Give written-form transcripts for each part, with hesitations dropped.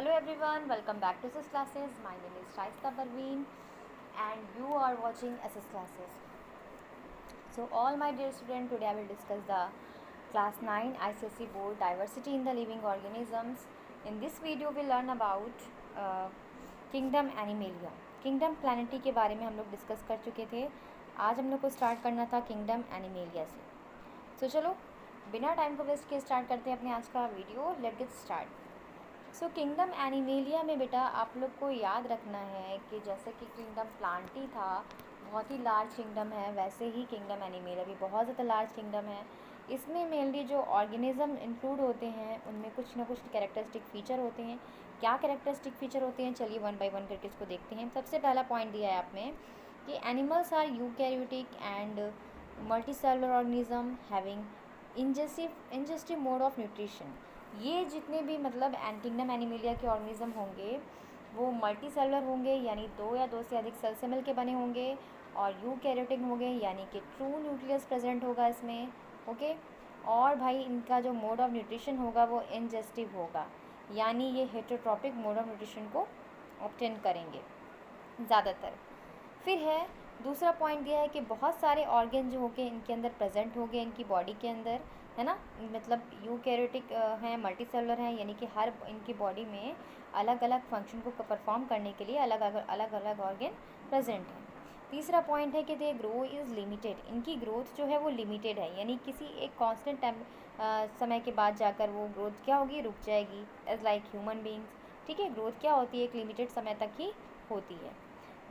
Hello everyone, welcome back to SS Classes. My name is Shaista Parveen and you are watching SS Classes. So all my dear students, today I will discuss the class 9 ICSE board diversity in the living organisms. In this video we learn about kingdom Animalia. Kingdom Planetae के बारे में हम लोग discuss कर चुके थे. आज हम लोग को स्टार्ट करना था किंगडम एनिमेलिया से. तो चलो बिना टाइम को वेस्ट किए स्टार्ट करते हैं अपने आज का वीडियो. Let get start. सो किंगडम एनिमेलिया में बेटा आप लोग को याद रखना है कि जैसे कि किंगडम प्लांटी था बहुत ही लार्ज किंगडम है, वैसे ही किंगडम एनिमेलिया भी बहुत ज़्यादा लार्ज किंगडम है. इसमें मेनली जो ऑर्गेनिज्म इंक्लूड होते हैं उनमें कुछ ना कुछ कैरेक्टरिस्टिक फ़ीचर होते हैं. क्या कैरेक्टरिस्टिक फ़ीचर होते हैं चलिए वन बाय वन करके इसको देखते हैं. सबसे पहला पॉइंट दिया है आप में कि animals are eukaryotic and multicellular organism having ingestive mode of nutrition. ये जितने भी मतलब किंगडम एनिमेलिया के ऑर्गेनिज्म होंगे वो मल्टी सेलुलर होंगे, यानी दो या दो से अधिक सेल से मिल के बने होंगे, और यूकैरियोटिक होंगे यानी कि ट्रू न्यूक्लियस प्रेजेंट होगा इसमें. ओके. और भाई इनका जो मोड ऑफ न्यूट्रिशन होगा वो इंजेस्टिव होगा, यानी ये हेटेरोट्रॉपिक मोड ऑफ न्यूट्रिशन को ऑब्टेन करेंगे ज़्यादातर. फिर है दूसरा पॉइंट दिया है कि बहुत सारे ऑर्गन जो होंगे इनके अंदर प्रेजेंट होंगे इनकी बॉडी के अंदर, है ना. मतलब यूकैरियोटिक हैं, मल्टी सेलुलर हैं, यानी कि हर इनकी बॉडी में अलग अलग फंक्शन को परफॉर्म करने के लिए अलग अलग ऑर्गन प्रेजेंट हैं. तीसरा पॉइंट है कि दे ग्रो इज़ लिमिटेड. इनकी ग्रोथ जो है वो लिमिटेड है, यानी किसी एक कांस्टेंट टाइम समय के बाद जाकर वो ग्रोथ क्या होगी, रुक जाएगी. As like human beings. ठीक है, ग्रोथ क्या होती है एक लिमिटेड समय तक ही होती है.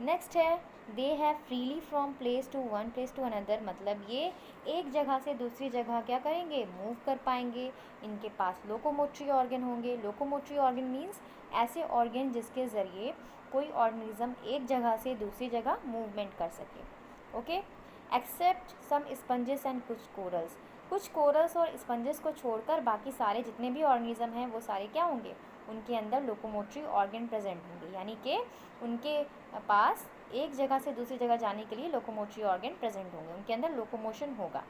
नेक्स्ट है they have freely from place to one place to another. मतलब ये एक जगह से दूसरी जगह क्या करेंगे, मूव कर पाएंगे. इनके पास लोकोमोटरी ऑर्गन होंगे. लोकोमोटरी ऑर्गन मीन्स ऐसे ऑर्गन जिसके ज़रिए कोई ऑर्गेनिज्म एक जगह से दूसरी जगह मूवमेंट कर सके. Okay. Except some sponges and कुछ कोरल्स. कुछ कोरल्स और स्पंजेस को छोड़कर बाकी सारे जितने भी ऑर्गेनिज्म हैं वो सारे क्या होंगे, उनके अंदर लोकोमोटरी ऑर्गन प्रेजेंट होंगे, यानी कि उनके पास एक जगह से दूसरी जगह जाने के लिए लोकोमोटरी ऑर्गन प्रेजेंट होंगे, उनके अंदर लोकोमोशन होगा.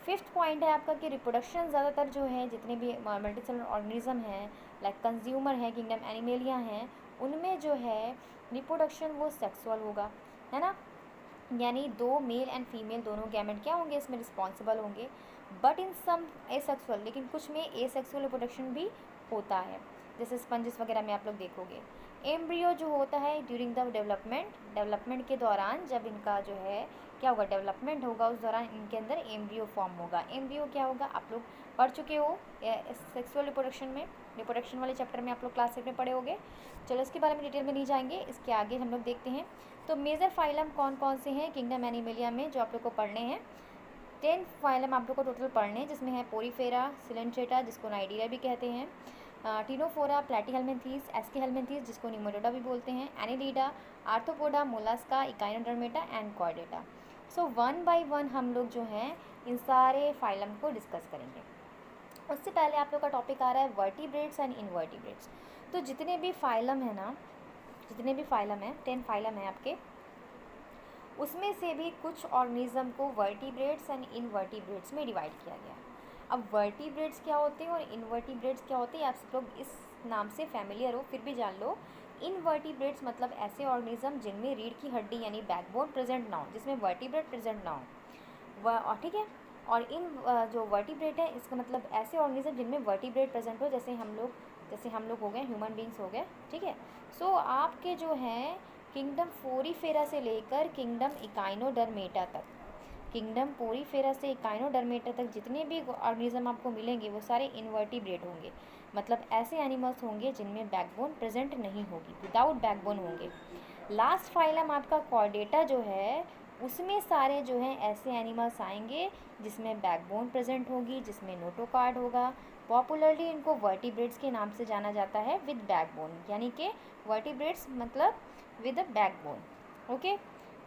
फिफ्थ पॉइंट है आपका कि रिप्रोडक्शन ज़्यादातर जो है जितने भी मल्टीसेलुलर ऑर्गेनिज्म हैं लाइक कंज्यूमर हैं, किंगडम एनिमेलिया हैं, उनमें जो है रिप्रोडक्शन वो सेक्सुअल होगा, है ना. यानी दो मेल एंड फीमेल दोनों गैमेट क्या होंगे इसमें रिस्पॉन्सिबल होंगे. बट इन सम एसेक्सुअल, लेकिन कुछ में एसेक्सुअल रिप्रोडक्शन भी होता है, जैसे स्पंजेस वगैरह में आप लोग देखोगे. एम्ब्रियो जो होता है ड्यूरिंग द डेवलपमेंट के दौरान, जब इनका जो है क्या होगा, डेवलपमेंट होगा, उस दौरान इनके अंदर एम्ब्रियो फॉर्म होगा. एम्ब्रियो क्या होगा आप लोग पढ़ चुके हो सेक्सुअल रिप्रोडक्शन में, रिप्रोडक्शन वाले चैप्टर में आप लोग क्लास 8 में पढ़े होंगे. चलो इसके बारे में डिटेल में नहीं जाएंगे, इसके आगे हम लोग देखते हैं. तो मेजर फाइलम कौन कौन से हैं किंगडम एनिमेलिया में जो आप लोग को पढ़ने हैं. 10 फाइलम आप लोग को टोटल पढ़ने हैं, जिसमें है पोरीफेरा, सिलेंट्रेटा जिसको नाइडीरिया भी कहते हैं, टिनोफोरा, प्लैटीहेल्मिन्थीस, एस्कीहेल्मिन्थीस जिसको निमोडोडा भी बोलते हैं, Annelida, arthropoda, Mollusca, Echinodermata and Chordata. So one by one हम लोग जो हैं इन सारे फाइलम को डिस्कस करेंगे. उससे पहले आप लोग का टॉपिक आ रहा है वर्टिब्रेट्स एंड इनवर्टिब्रेट्स. तो जितने भी फाइलम है ना, जितने भी फाइलम हैं 10 फाइलम हैं आपके, उसमें से भी कुछ ऑर्गेनिज्म को वर्टिब्रेट्स एंड इनवर्टिब्रेट्स में डिवाइड किया गया. अब वर्टिब्रेट्स क्या होते हैं और इनवर्टिब्रेट्स क्या होते हैं आप सब लोग इस नाम से फैमिलियर हो, फिर भी जान लो. इनवर्टिब्रेट्स मतलब ऐसे ऑर्गेनिज्म जिनमें रीढ़ की हड्डी यानी बैकबोन प्रेजेंट ना हो, जिसमें वर्टिब्रेट प्रेजेंट ना हो. ठीक है. और इन जो वर्टिब्रेट है इसका मतलब ऐसे ऑर्गेनिज्म जिनमें वर्टिब्रेट प्रेजेंट हो, जैसे हम लोग हो गए, ह्यूमन बींग्स हो गए. ठीक है. सो आपके जो हैं किंगडम पोरीफेरा से लेकर किंगडम इकाइनोडर्मेटा तक, किंगडम पोरीफेरा से इकाइनोडर्मेटा तक जितने भी ऑर्गेनिज्म आपको मिलेंगे वो सारे इनवर्टिब्रेट होंगे. मतलब ऐसे एनिमल्स होंगे जिनमें बैकबोन प्रेजेंट नहीं होगी, विदाउट बैकबोन होंगे. लास्ट फाइलम आपका कॉर्डेटा जो है उसमें सारे जो हैं ऐसे एनिमल्स आएंगे जिसमें बैकबोन प्रेजेंट होगी, जिसमें नोटोकार्ड होगा. पॉपुलरली इनको वर्टिब्रेट्स के नाम से जाना जाता है विद बैकबोन, यानी कि वर्टिब्रेट्स मतलब विद अ बैकबोन. ओके.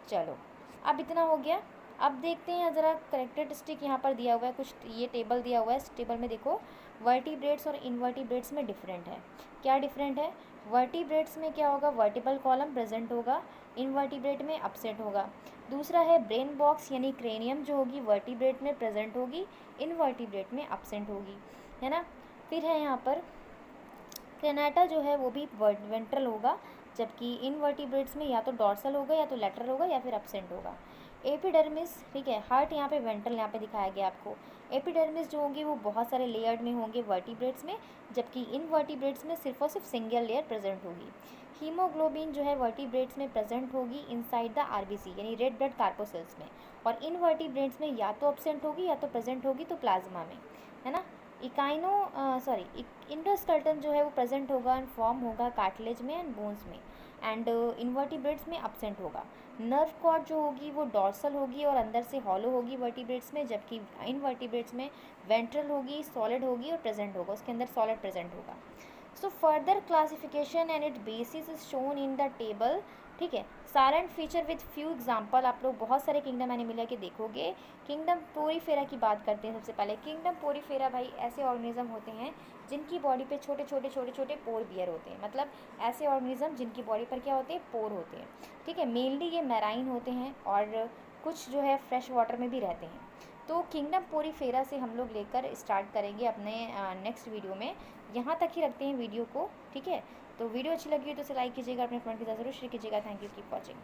चलो अब इतना हो गया. अब देखते हैं ज़रा करेक्टरिस्टिक यहाँ पर दिया हुआ है, कुछ ये टेबल दिया हुआ है. इस टेबल में देखो वर्टिब्रेट्स और इनवर्टिब्रेट्स में डिफरेंट है. क्या डिफरेंट है, वर्टिब्रेट्स में क्या होगा, वर्टिबल कॉलम प्रेजेंट होगा, इनवर्टिब्रेट में अपसेट होगा. दूसरा है ब्रेन बॉक्स यानी क्रेनियम जो होगी वर्टिब्रेट में प्रेजेंट होगी, इनवर्टिब्रेट में अपसेंट होगी, है ना. फिर है यहाँ पर क्रेनाटा जो है वो भी वेंट्रल होगा, जबकि इनवर्टिब्रेट्स में या तो डॉर्सल होगा या तो लेटरल होगा या फिर एब्सेंट होगा। एपिडर्मिस, ठीक है, हार्ट यहाँ पे वेंट्रल यहाँ पे दिखाया गया आपको। एपिडर्मिस जो होंगी वो बहुत सारे लेयर्ड में होंगे वर्टिब्रेट्स में, जबकि इनवर्टिब्रेट्स में सिर्फ और सिर्फ सिंगल लेयर प्रेजेंट होगी। हीमोग्लोबिन जो है वर्टिब्रेट्स में प्रेजेंट होगी इनसाइड द आरबीसी यानी रेड ब्लड कार्पोसेल्स में, और इनवर्टिब्रेट्स में या तो एब्सेंट होगी या तो प्रेजेंट होगी तो प्लाज्मा में, है ना। इंडोस्केलेटन जो है वो प्रेजेंट होगा एंड फॉर्म होगा कार्टिलेज में एंड बोन्स में, एंड इनवर्टिब्रेट्स में एब्सेंट होगा। नर्व कॉर्ड जो होगी वो डॉर्सल होगी और अंदर से हॉलो होगी वर्टिब्रेट्स में, जबकि इनवर्टिब्रेट्स में वेंट्रल होगी, सॉलिड होगी और प्रेजेंट होगा, उसके अंदर सॉलिड प्रेजेंट होगा। So further classification and it basis is shown in the table, ठीक है। Silent feature with few example, आप लोग बहुत सारे किंगडम एनिमलिया के देखोगे। किंगडम पोरीफेरा की बात करते हैं सबसे पहले। किंगडम पोरीफेरा भाई ऐसे ऑर्गेनिज्म होते हैं जिनकी बॉडी पे छोटे छोटे पोर बियर होते हैं, मतलब ऐसे ऑर्गेनिज्म जिनकी बॉडी पर क्या होते हैं, पोर होते हैं, ठीक है। मेनली ये मैराइन होते हैं और कुछ जो है फ्रेश वाटर में भी रहते हैं। तो किंगडम पोरीफेरा से हम लोग लेकर स्टार्ट करेंगे अपने नेक्स्ट वीडियो में। यहाँ तक ही रखते हैं वीडियो को, ठीक है। तो वीडियो अच्छी लगी हो तो इसे लाइक कीजिएगा, अपने फ्रेंड के साथ जरूर शेयर कीजिएगा। Thank you, keep watching.